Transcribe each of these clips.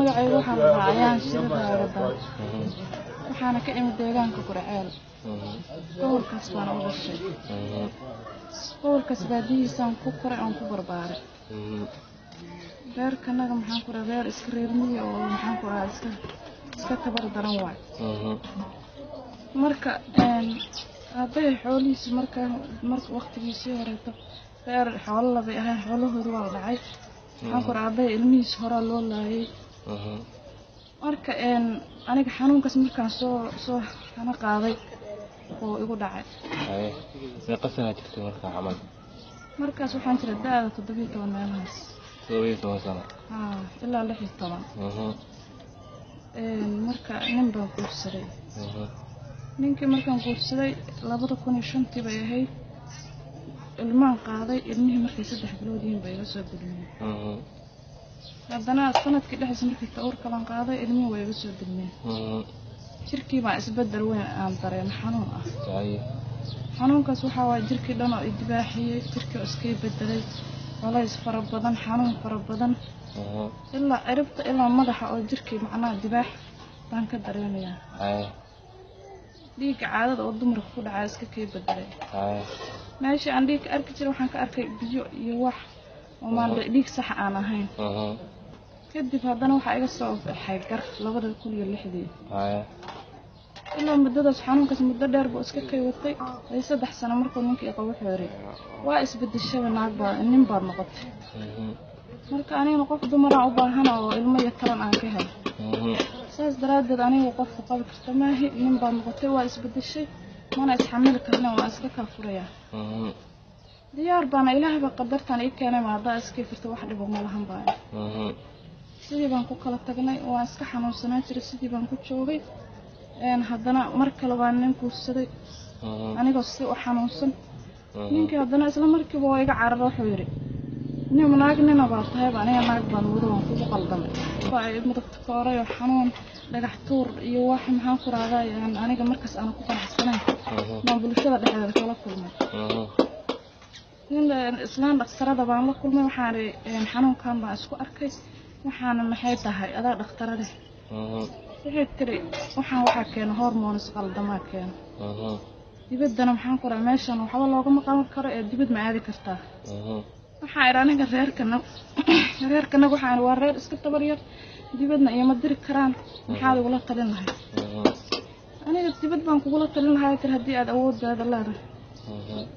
magacaygu waxaa la raacayaan shirada Ramadan waxaana ka imid deegaanka Qurceel gobolkaas baan u dhashay gobolkaas baadiyihiisaan ku koray aan ku barbaaray beerkanaga maxaan ku rabeer iska reermiyo oo maxaan ku rahaa iska tabar daran waay marka aabay xoolihiisa marka waqtigiisii horeeto beer xoolo la bay ahaan xoolahoodu waa dhacay waxaan ku raabay ilmihiis hore loo laayay marka aniga xanuunkaas markaan soo kana qaaday oo igu dhacay meeqasana jirtay marka camal markaas waxaan jiray daada 17 meelahaas 17 sano ilaa 16 marka nin baan guursaday ninkii markaan guursaday 2005 bay ahayd ilmaan qaaday ilmihii markay 3 bilood yihiin bay iga soo gudmeen haddana sanadkii dhexdiisa markii taur kalan qaaday ilmihii way iga soo gudmeen jirkii baa isbedel weyn aan dareemay xanuun ah xanuunkaas waxa waa jirkii dhan oo idbaaxiyay jirkii iska bedelay culays fara badan xanuun fara badan ilaa ciribta ilaa madaxa oo jirkii macnaa dibaax baan ka dareemayaa dhiig caadada oo dumarka ku dhacay iska bedelay meeshii aan dhiig arki jiray waxaan ka arkay biyo iyo wax oo maan dhiig sax aan ahayn kadib haddana waxa iga soo baxay gar 2006 ilaa muddadaas xanuunkaas muddo dheer buu iska watay ay 3 sano markuu ninkii qabo xooray waa isbedeshay naag baa nin baa noqotay marka aniga qof dumar ah u baahan oo ilmo iyo taran aan ka helo saas daraadeed aniga qof qabo karta maahi nin baa noqotay waa isbedeshay mana isxamil karna waa iska ka furaya diyaar baan ilaahay ba qadartan ay keenay ma hadda iska firta wax dhib ma lahan baa sidii baan ku kala tagnay oo iska xanuunsanaa jiray sidii baan ku joogay haddana mar kale baan nin guursaday aniga si u xanuunsan ninkii haddana isla markiiba waa iga cararo wuxuu yiri nin naagna baa tahay aniga naag baan wado waan ku qaldamay waa midabta kooray xanuun dhagax tuur iyo wax maxaan ku raadayay aniga markaas aan ku qanacsanayn ma bulshada dhexdeeda kala kulmay nin islaan dhakhtarada baan la kulmay waxaan xanuunkan baan isku arkay waxaana maxay tahay adaa dhakhtarada wixii tiri waxa keen hormoons qaldama keen dibadana maxaan ku raay meeshan waxba loogama qaban karo ee dibad ma aadi kartaa waxa ay aniga reerkana waxaan waa reer iska tabar yar dibadna iyo ma diri karaan maxaa ugu talin lahayd aniga dibad baan kugu talin lahayd haddii aad awooddaada leedahay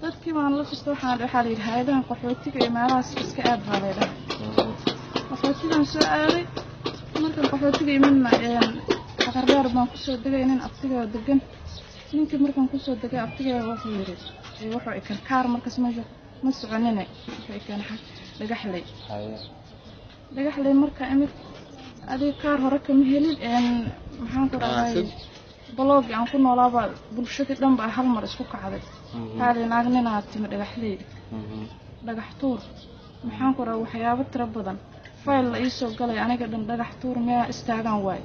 dadkii baan la fistay waxaan yiraahday hay'adaha qaxootiga ee meelahaas iska aad baalayda qaxootigan soo aaday markan qaxootiga imanna aqarreer baan ku soo degay nin abtiga degan ninkii markan ku soo degay abtiga wuxuu yiri wuxuu i karkaar markaas ma soconina wuxuu i keenay dhagaxley marka imid adii kaar hore kama helin maxaan ku raayay blog aan ku noolaaba bulshada dhan baa hal mar isku kacday haalay naagnina timi dhagaxley dhagax tuur maxaan ku raayay waxyaabo tira badan fayl la soo galay aniga dhan dhagax tuur ma istaagan waay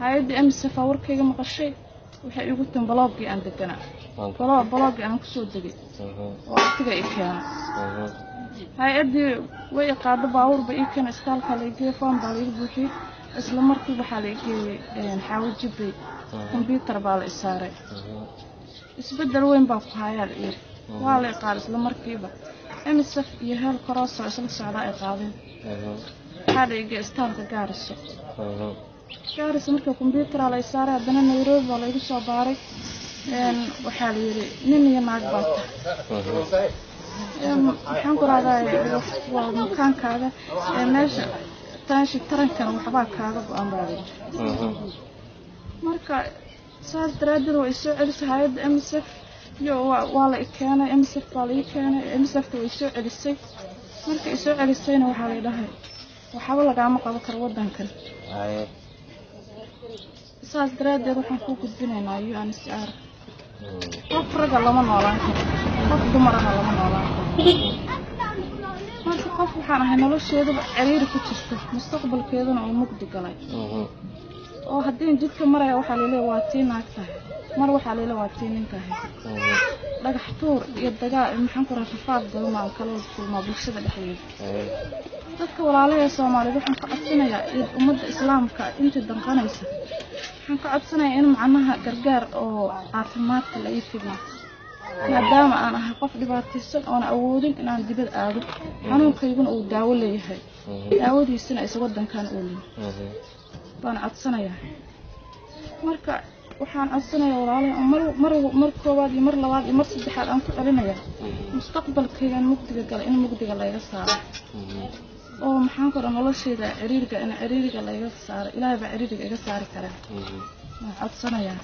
hay'adda MSF warkayga maqashay waxay igu tin blogii aan deganaa blog aan ku soo degay oo abtiga i keenay hay'adii way qaado baawur ba i keenay istaalka la geefan baa lagu buuxiyay isla markii waxa la geeyay xawaajibay computer baa la saaray isbedel weyn baa ku hayay waa la qaad isla markiiba MSF iyo hal koroos isla socda ay qaadeen hada iga istaalka gaariso marka computer la saaray haddana Nairobi baa lagu soo baaray waxa la yiri nin iyo naag baa waxaan ku raadayay waa makaankaaga meesha taashi tarankan waxba kaaga go'an baa marka saas daraadeed way soo celisay hay'adda MSF iyo waa la keenay MSF baa la keenay MSF way soo celisay marka ay soo celisayna waxa la dhahay waxba lagama qaban karo wadankan saas daraadeed waxaan ku gudbinaynaa UNHCR qof raga lama noolaan karo qof dumar ah lama noolaan karo marka qof waxaan ahay nolosheeda ciriiri ku jirto mustaqbalkeedana oo mugdi galay oo haddii jidka maraya waxa la leeyahay waa tiin naagtahay mar waxa la leeyahay waa tiin ninkahay dhagax tuur iyo dagaal maxaan ku rafaad badan kala kulma bulshada dhexdeeda dadka walaalaha Soomaaliyeed waxaan ka codsanayaa in ummadda islaamka inta danqanaysa waxaan ka codsanayaa in macnaha gargaar oo caafimaadka la ii fidiyo maadaama aan ahay qof dhibaataysan oo aan awoodin inaan dibad aado xanuunkayguna uu daawo leeyahay daawadiisana ay wadankan u leeyahay baan codsanayaa marka waxaan codsanayaa walaalaha mar koowaad iyo mar labaad iyo mar saddexaad aan ku celinayaa mustaqbalkaygan mugdiga galay in mugdiga laga saaro oo maxaan ku dhahay noloshayda ciriiriga in ciriiriga laga saaro ilaahay baa ciriiriga iga saari kara waxaan codsanayaa